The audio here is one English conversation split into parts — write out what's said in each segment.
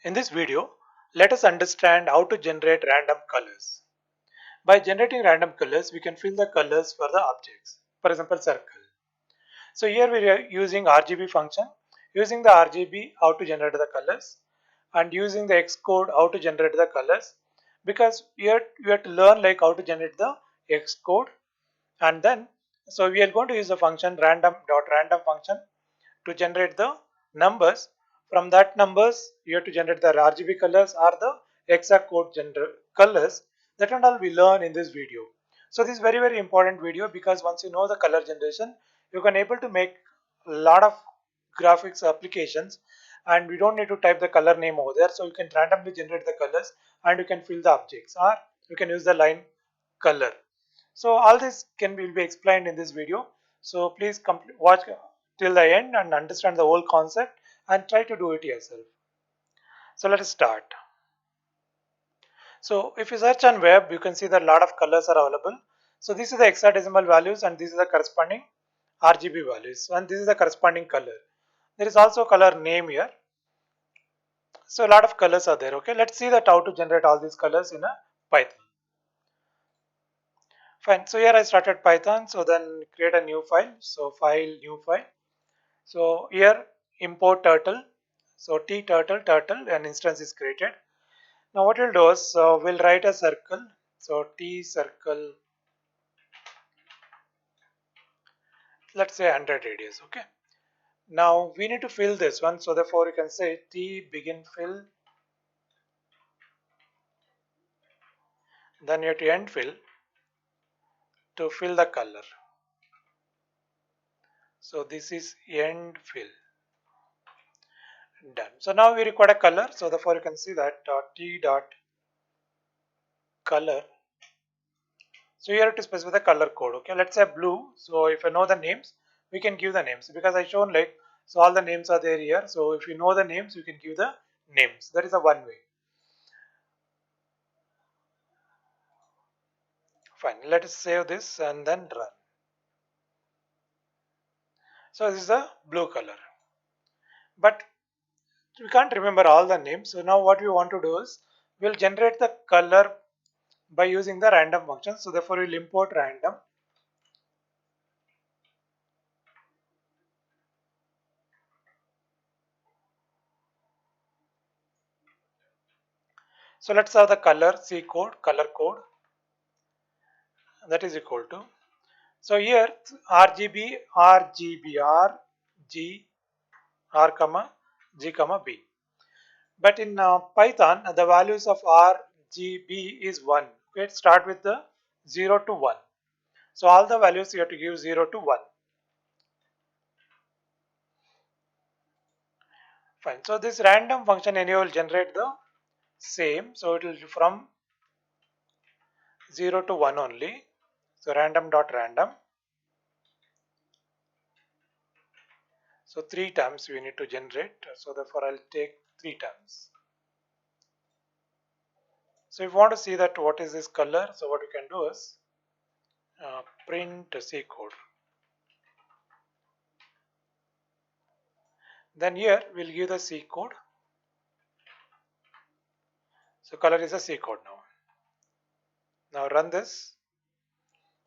In this video, let us understand how to generate random colors. By generating random colors, we can fill the colors for the objects. For example, circle. So here we are using RGB function. Using the RGB, how to generate the colors, and using the Xcode, how to generate the colors. Because here we have to learn like how to generate the Xcode, and then so we are going to use the function random function to generate the numbers. From that numbers you have to generate the RGB colors or the hexacode colors. That and all we learn in this video. So this is very important video, because once you know the color generation, you can able to make a lot of graphics applications, and we don't need to type the color name over there. So you can randomly generate the colors and you can fill the objects, or you can use the line color. So all this will be explained in this video. So please watch till the end and understand the whole concept and try to do it yourself. So let us start. So if you search on web, you can see that a lot of colors are available. So this is the hexadecimal values and this is the corresponding RGB values, and this is the corresponding color. There is also color name here. So a lot of colors are there. Okay, let's see that how to generate all these colors in a Python. Fine. So here I started Python. So then create a new file. So file, new file. So here import turtle. So t turtle, an instance is created. Now what we'll do is we'll write a circle. So t circle, let's say 100 radius. Okay. Now we need to fill this one. So therefore you can say t begin fill. Then you have to end fill to fill the color. So this is end fill. Done. So now we require a color. So therefore you can see that t dot color. So here to specify the color code. Okay, let's say blue. So if I know the names, we can give the names, because I shown like, so all the names are there here. So if you know the names, you can give the names. That is a one way. Fine. Let us save this and then run. So this is the blue color, but we can't remember all the names. So now what we want to do is we'll generate the color by using the random function. So therefore we'll import random. So let's have the color C code, color code, that is equal to. So here RGB, R, G, R comma G comma B. But in Python, the values of R, G, B is 1. Okay, start with the 0 to 1. So all the values you have to give 0 to 1. Fine. So this random function anyway will generate the same. So it will from 0 to 1 only. So random dot random. So 3 times we need to generate. So therefore I'll take 3 times. So if you want to see that what is this color, so what you can do is print C code. Then here we'll give the C code. So color is a C code now. Now run this.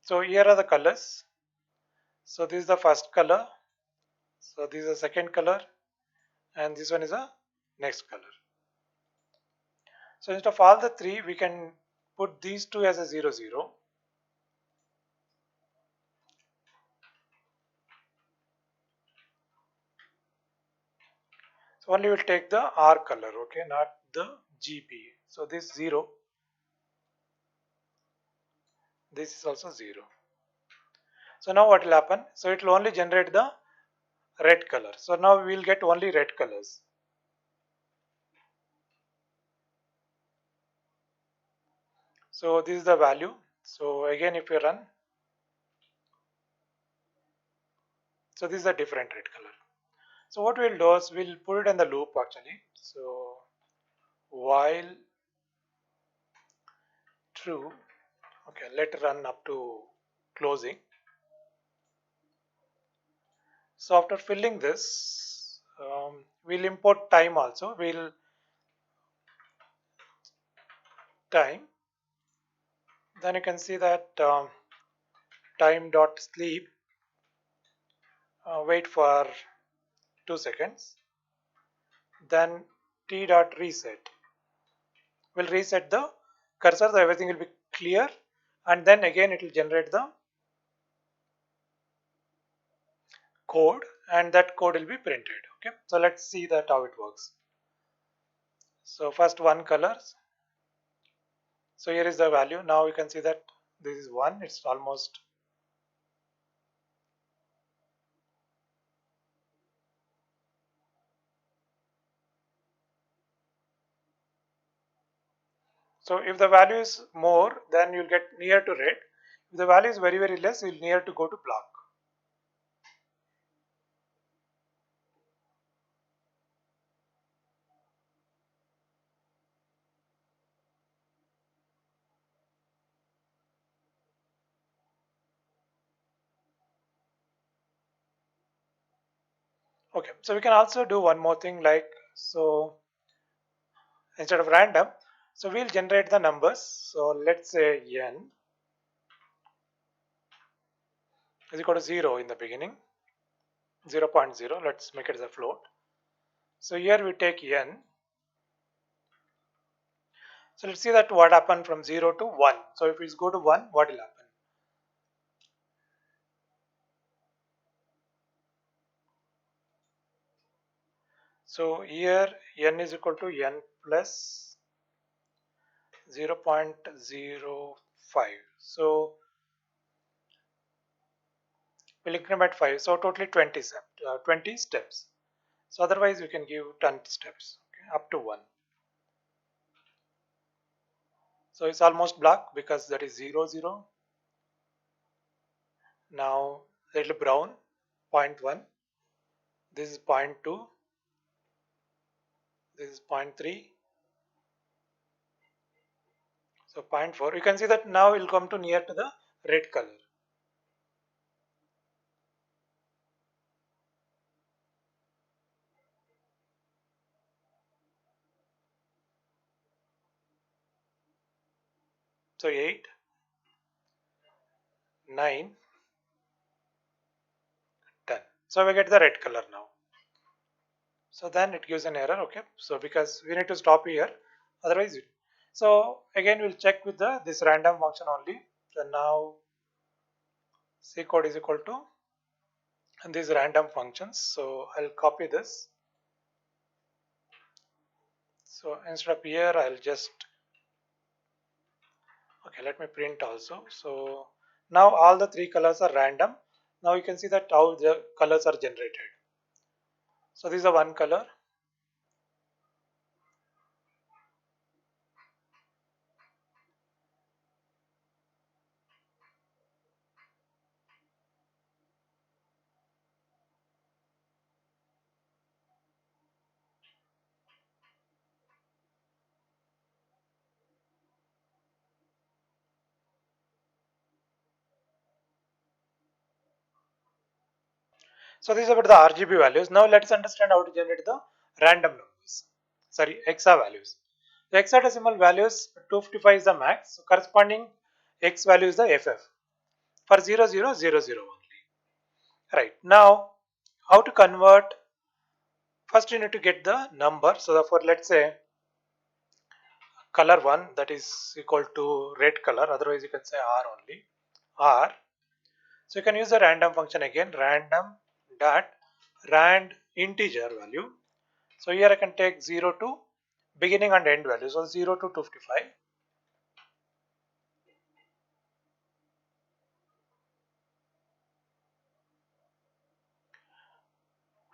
So here are the colors. So this is the first color. So this is the second color, and this one is a next color. So instead of all the three, we can put these two as a 0, 0. So only we'll take the R color, okay, not the GB. So this 0, this is also 0. So now what will happen? So it will only generate the red color. So now we will get only red colors. So this is the value. So again, if you run, so this is a different red color. So what we'll do is we'll put it in the loop actually. So while true, okay, let run up to closing. So after filling this, we'll import time also. We'll time, then you can see that time dot sleep, wait for 2 seconds, then t dot reset will reset the cursor, so everything will be clear, and then again it will generate the code, and that code will be printed. Okay, so let's see that how it works. So first one colors. So here is the value. Now you can see that this is 1. It's almost. So if the value is more, then you'll get near to red. If the value is very very less, you'll near to go to black. Okay, so we can also do one more thing, like, so instead of random, so we'll generate the numbers. So let's say n is equal to 0 in the beginning, 0 0.0. Let's make it as a float. So here we take n. So let's see that what happened from 0 to 1. So if we go to 1, what will happen? So here n is equal to n plus 0.05. So we'll increment 5. So totally 20 steps. So otherwise we can give 10 steps, okay, up to 1. So it's almost black because that is 0 0. Now little brown, 0.1. This is 0.2. This is 0.3. So 0.4. You can see that now it will come to near to the red color. So 8, 9, 10. So we get the red color now. So then it gives an error. Okay, so because we need to stop here, otherwise so again we'll check with the this random function only. So now C code is equal to and these random functions. So I'll copy this. So instead of here I'll just, okay, let me print also. So now all the 3 colors are random. Now you can see that how the colors are generated. So this is a one color. So this is about the RGB values. Now let's understand how to generate the random numbers. Sorry, hexa values. The hexadecimal values 255 is the max. So corresponding X value is the FF for 0000 only. Right. Now how to convert? First you need to get the number. So therefore let's say color 1, that is equal to red color, otherwise you can say R only. R. So you can use the random function again, random dot rand integer value. So here I can take 0 to beginning and end value. So 0 to 255.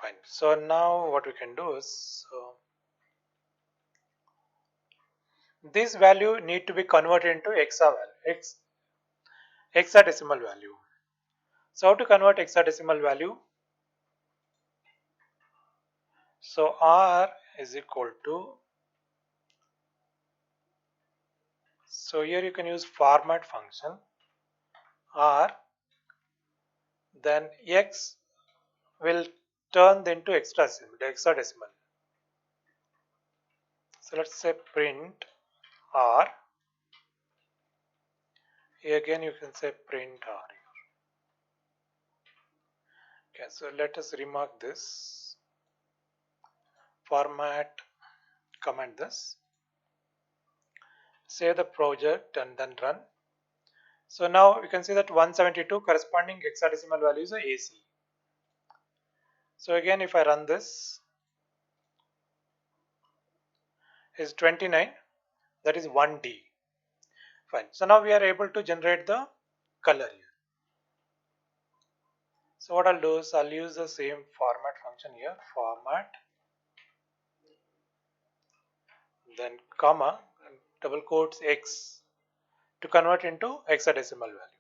Fine. So now what we can do is, so this value need to be converted into hexadecimal value. So how to convert hexadecimal value? So R is equal to, so here you can use format function R, then X will turn into hexadecimal. So let's say print R. Here again you can say print R. Okay, so let us remark this. Format, comment this. Save the project and then run. So now you can see that 172 corresponding hexadecimal values are AC. So again if I run this, is 29, that is 1D. Fine. So now we are able to generate the color here. So what I'll do is I'll use the same format function here, format, then comma, and double quotes X to convert into hexadecimal value.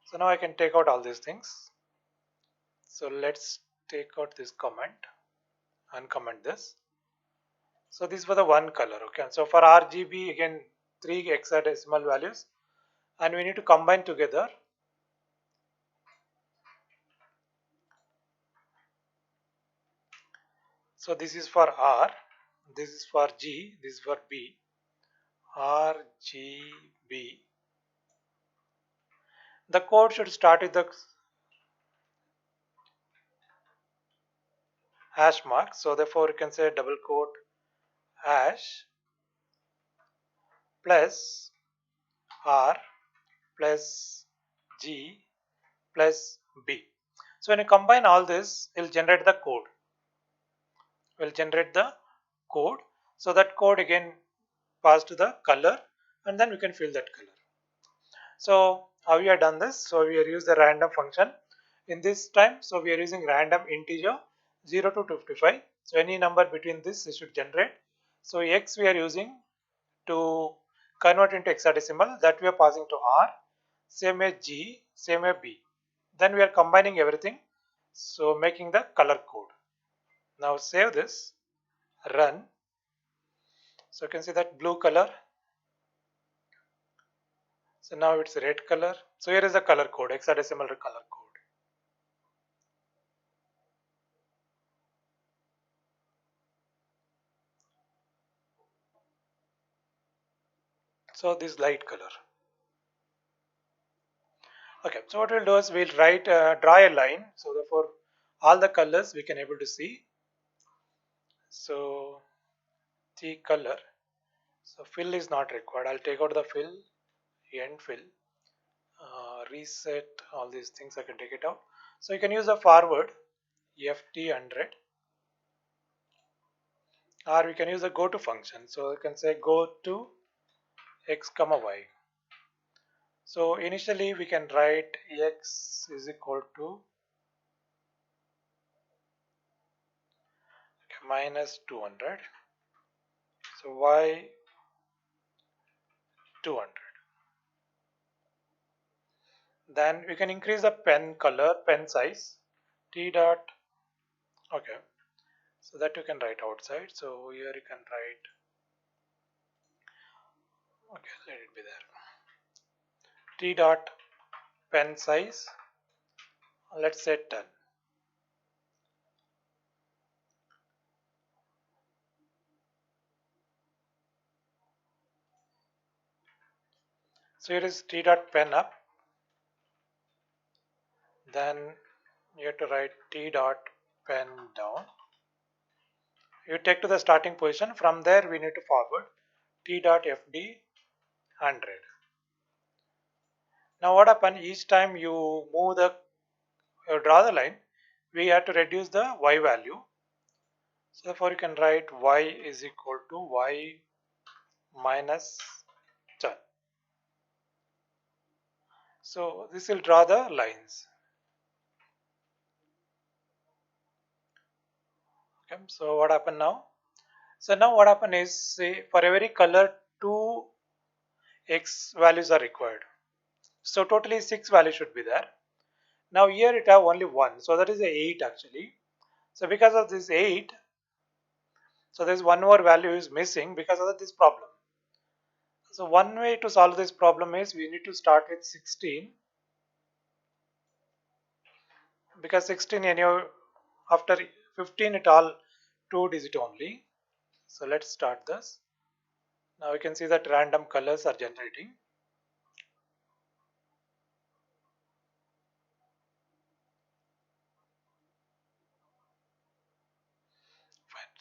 So now I can take out all these things. So let's take out this comment, uncomment this. So this for the one color, okay. So for RGB again 3 hexadecimal values, and we need to combine together. So this is for R, this is for G, this is for B, RGB. The code should start with the hash mark. So therefore you can say double quote hash plus R plus G plus B. So when you combine all this, it will generate the code. Will generate the code. So that code again pass to the color, and then we can fill that color. So how we have done this? So we are using the random function in this time. So we are using random integer 0 to 255. So any number between this it should generate. So X we are using to convert into hexadecimal, that we are passing to R, same as G, same as B. Then we are combining everything, so making the color code. Now save this, run. So you can see that blue color. So now it's red color. So here is the color code, hexadecimal color code. So this light color. Okay, so what we'll do is we'll draw a line. So therefore all the colors we can able to see. So the color. So fill is not required. I'll take out the fill, end fill, reset all these things. I can take it out. So you can use a forward ft100, or we can use a go to function. So you can say go to x comma y. So initially we can write x is equal to minus 200. So y 200. Then we can increase the pen color, pen size, t dot. Okay, so that you can write outside. So here you can write. Okay, let it be there. T dot pen size. Let's say 10. So here is t dot pen up. Then you have to write t dot pen down. You take to the starting position. From there we need to forward t dot fd 100. Now what happens each time you move the draw the line, we have to reduce the y value. So therefore you can write y is equal to y minus 10. So this will draw the lines. Okay, so what happened now? So now what happened is, say for every color 2 x values are required. So totally 6 values should be there. Now here it have only 1, so that is a 8 actually. So because of this 8, so there's one more value is missing because of this problem. So one way to solve this problem is we need to start with 16, because 16 anyhow after 15 it all 2 digit only. So let's start this. Now you can see that random colors are generating.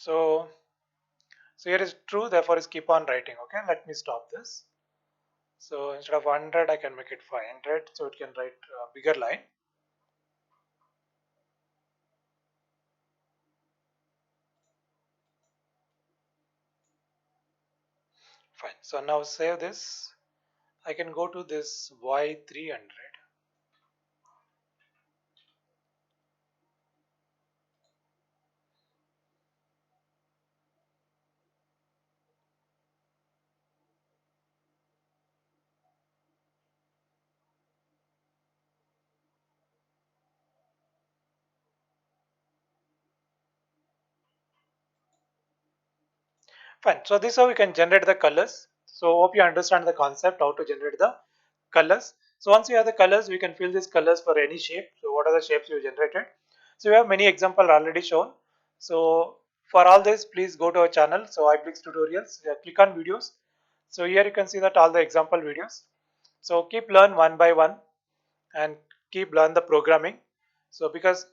So here is true, therefore is keep on writing. Okay, let me stop this. So instead of 100, I can make it 500, so it can write a bigger line. Fine. So now save this. I can go to this Y300. Fine. So this is how we can generate the colors. So hope you understand the concept how to generate the colors. So once you have the colors, we can fill these colors for any shape. So what are the shapes you generated? So we have many examples already shown. So for all this, please go to our channel. So iBlix tutorials. Click on videos. So here you can see that all the example videos. So keep learn one by one and keep learn the programming. So because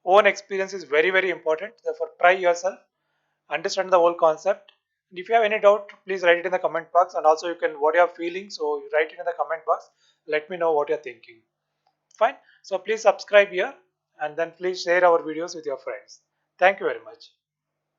own experience is very important. Therefore, try yourself, understand the whole concept. And if you have any doubt, please write it in the comment box. And also, you can what you are feeling. So you write it in the comment box. Let me know what you're thinking. Fine. So please subscribe here, and then please share our videos with your friends. Thank you very much.